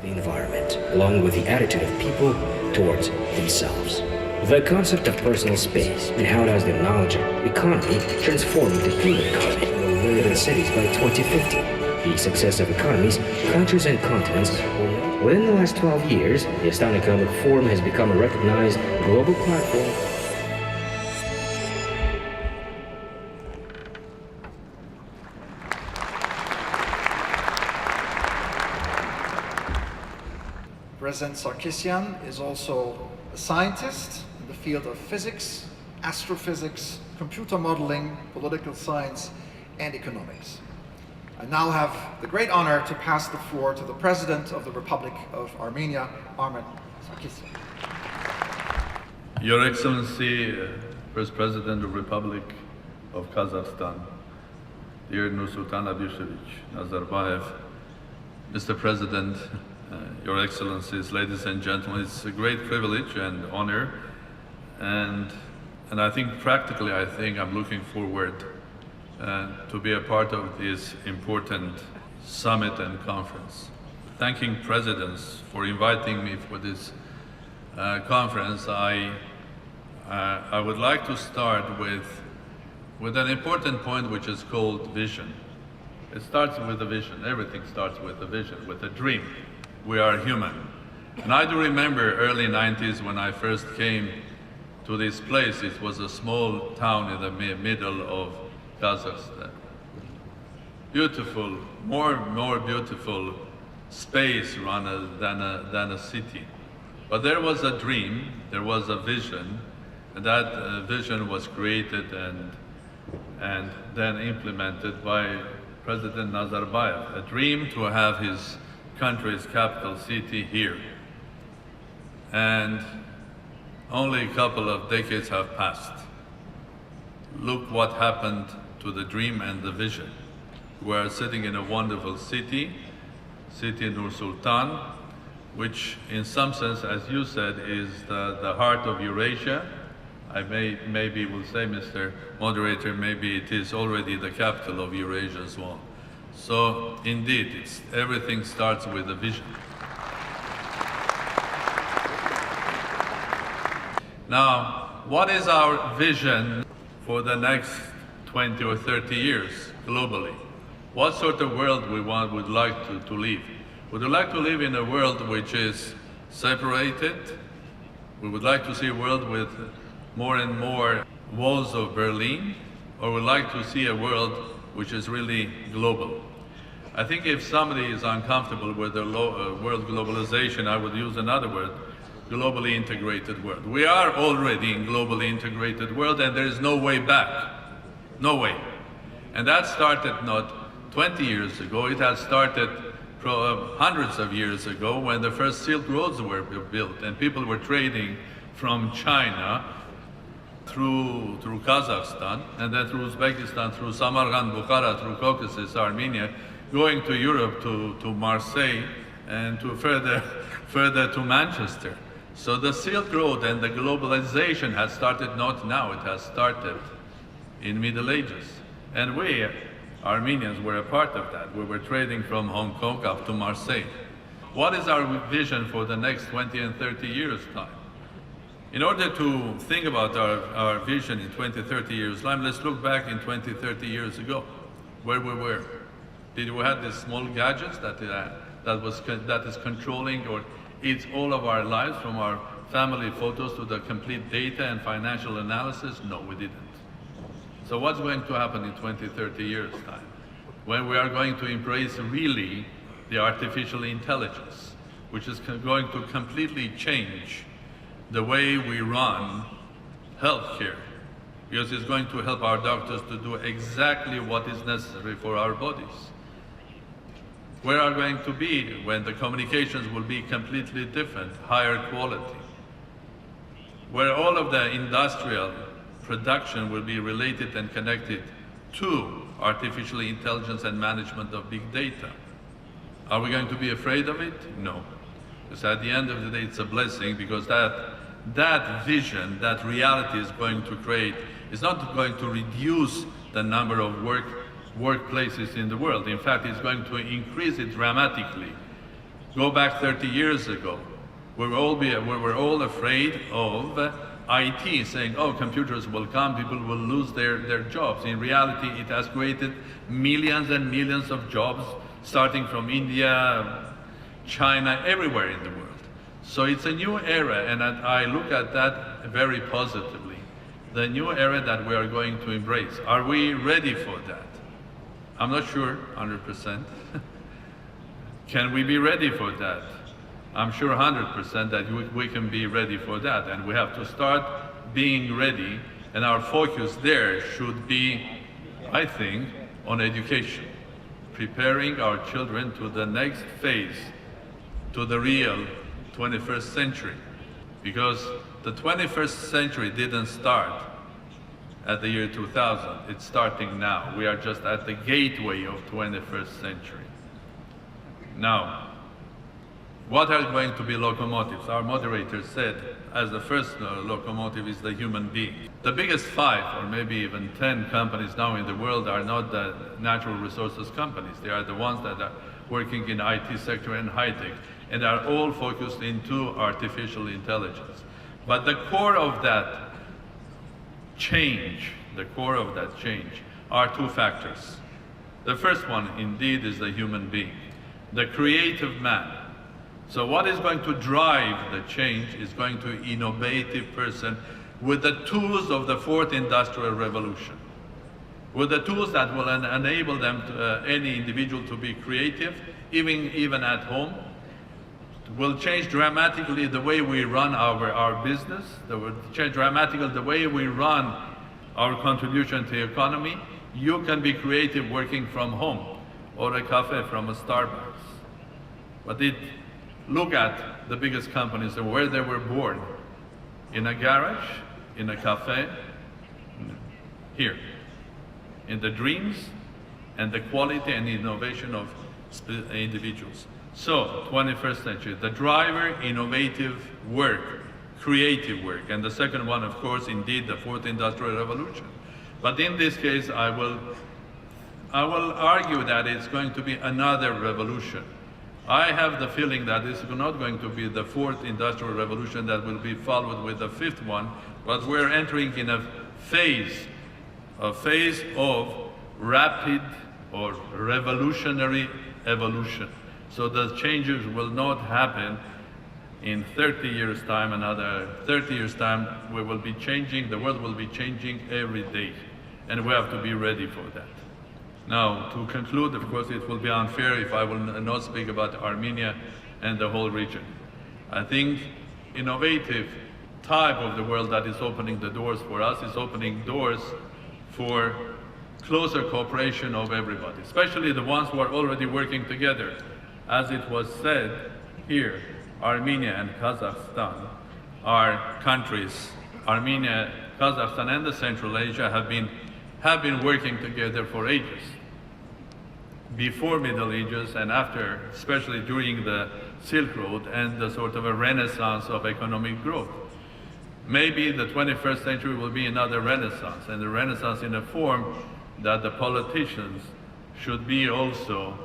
the environment, along with the attitude of people towards themselves. The concept of personal space and how does the knowledge economy transform the human economy in cities by 2050. The success of economies, countries and continents. Within the last 12 years, the Istanbul Economic Forum has become a recognized global platform. President Sarkisian is also a scientist in the field of physics, astrophysics, computer modeling, political science, and economics. I now have the great honor to pass the floor to the President of the Republic of Armenia, Amեն Sarkisian. Your Excellency, First President of the Republic of Kazakhstan, dear Nursultan Abishevich Nazarbayev, Mr. President, Your Excellencies, ladies and gentlemen, it's a great privilege and honor, and I think practically, I'm looking forward to be a part of this important summit and conference. Thanking presidents for inviting me for this conference, I would like to start with an important point which is called vision. It starts with a vision. Everything starts with a vision, with a dream. We are human. And I do remember early 90s when I first came to this place. It was a small town in the middle of Kazakhstan. Beautiful, more beautiful space rather than a city. But there was a dream, there was a vision, and that vision was created and then implemented by President Nazarbayev. A dream to have his country's capital city here. And only a couple of decades have passed. Look what happened to the dream and the vision. We are sitting in a wonderful city Nur Sultan, which in some sense, as you said, is the heart of Eurasia. I maybe will say, Mr. Moderator, maybe it is already the capital of Eurasia as well. So indeed, everything starts with a vision. Now, what is our vision for the next 20 or 30 years globally? What sort of world would like to live? Would you like to live in a world which is separated? We would like to see a world with more and more walls of Berlin, or would like to see a world which is really global? I think if somebody is uncomfortable with the world globalization, I would use another word, globally integrated world. We are already in globally integrated world, and there is no way back, no way. And that started not 20 years ago, it has started hundreds of years ago when the first Silk Roads were built and people were trading from China through Kazakhstan, and then through Uzbekistan, through Samarkand, Bukhara, through Caucasus, Armenia, going to Europe, to Marseille, and to further to Manchester. So the Silk Road and the globalization has started not now, it has started in Middle Ages. And we, Armenians, were a part of that. We were trading from Hong Kong up to Marseille. What is our vision for the next 20 and 30 years' time? In order to think about our vision in 20, 30 years' time, let's look back in 20, 30 years ago, where we were. Did we have these small gadgets that is controlling or eats all of our lives, from our family photos to the complete data and financial analysis? No, we didn't. So what's going to happen in 20, 30 years' time? When we are going to embrace really the artificial intelligence, which is going to completely change the way we run healthcare, because it's going to help our doctors to do exactly what is necessary for our bodies. Where are going to be when the communications will be completely different, higher quality? Where all of the industrial production will be related and connected to artificial intelligence and management of big data. Are we going to be afraid of it? No. Because at the end of the day, it's a blessing, because that vision, that reality is going to create, is not going to reduce the number of workplaces in the world. In fact, it's going to increase it dramatically. Go back 30 years ago. We were all afraid of IT, saying, oh, computers will come, people will lose their jobs. In reality, it has created millions and millions of jobs, starting from India, China, everywhere in the world. So it's a new era, and I look at that very positively. The new era that we are going to embrace. Are we ready for that? I'm not sure, 100%. Can we be ready for that? I'm sure 100% that we can be ready for that, and we have to start being ready, and our focus there should be, I think, on education, preparing our children to the next phase, to the real 21st century, because the 21st century didn't start at the year 2000, it's starting now. We are just at the gateway of 21st century. Now, what are going to be locomotives? Our moderator said, as the first locomotive is the human being. The biggest 5 or maybe even 10 companies now in the world are not the natural resources companies. They are the ones that are working in IT sector and high tech, and are all focused into artificial intelligence. But the core of that change, are 2 factors. The first one, indeed, is the human being, the creative man. So what is going to drive the change is going to be an innovative person with the tools of the 4th Industrial Revolution, with the tools that will enable them, any individual, to be creative, even at home. Will change dramatically the way we run our business. That will change dramatically the way we run our contribution to the economy. You can be creative working from home or a cafe from a Starbucks. But look at the biggest companies and where they were born. In a garage, in a cafe, here. In the dreams and the quality and innovation of individuals. So, 21st century, the driver, innovative work, creative work. And the second one, of course, indeed, the 4th Industrial Revolution. But in this case, I will argue that it's going to be another revolution. I have the feeling that it's not going to be the 4th Industrial Revolution that will be followed with the 5th one, but we're entering in a phase of rapid or revolutionary evolution. So the changes will not happen in 30 years' time, another 30 years' time. We will be changing, the world will be changing every day, and we have to be ready for that. Now, to conclude, of course, it will be unfair if I will not speak about Armenia and the whole region. I think innovative type of the world that is opening the doors for us is opening doors for closer cooperation of everybody, especially the ones who are already working together. As it was said here, Armenia and Kazakhstan are countries. Armenia, Kazakhstan, and the Central Asia have been working together for ages. Before Middle Ages and after, especially during the Silk Road and the sort of a renaissance of economic growth. Maybe the 21st century will be another renaissance, and the renaissance in a form that the politicians should be also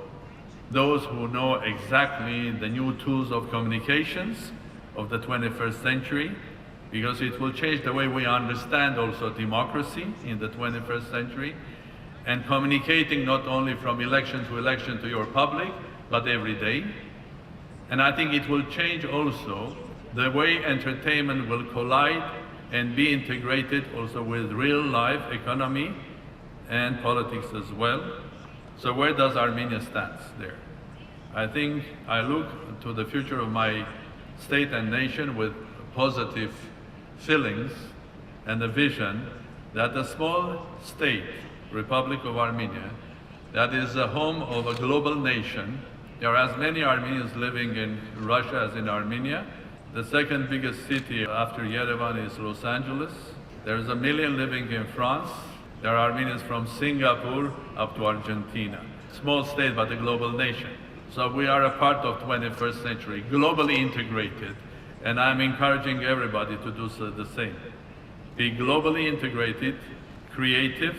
those who know exactly the new tools of communications of the 21st century, because it will change the way we understand also democracy in the 21st century, and communicating not only from election to your public, but every day. And I think it will change also the way entertainment will collide and be integrated also with real life economy and politics as well. So where does Armenia stand there? I think I look to the future of my state and nation with positive feelings and a vision that the small state, Republic of Armenia, that is the home of a global nation. There are as many Armenians living in Russia as in Armenia. The second biggest city after Yerevan is Los Angeles. There's 1 million living in France. There are Armenians from Singapore up to Argentina. Small state, but a global nation. So we are a part of 21st century, globally integrated. And I'm encouraging everybody to do so the same. Be globally integrated, creative,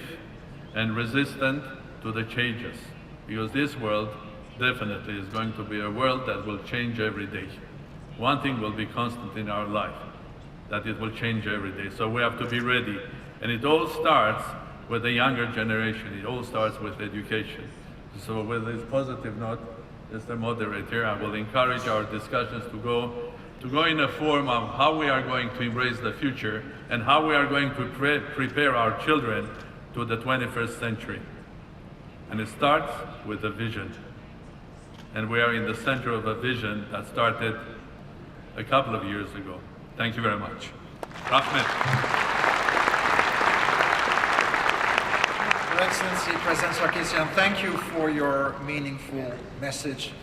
and resistant to the changes. Because this world definitely is going to be a world that will change every day. One thing will be constant in our life, that it will change every day. So we have to be ready. And it all starts with the younger generation. It all starts with education. So with this positive note, Mr. Moderator, I will encourage our discussions to go in a form of how we are going to embrace the future and how we are going to prepare our children to the 21st century. And it starts with a vision. And we are in the center of a vision that started a couple of years ago. Thank you very much. Rahmet. Your Excellency, President Sarkisian, thank you for your meaningful message.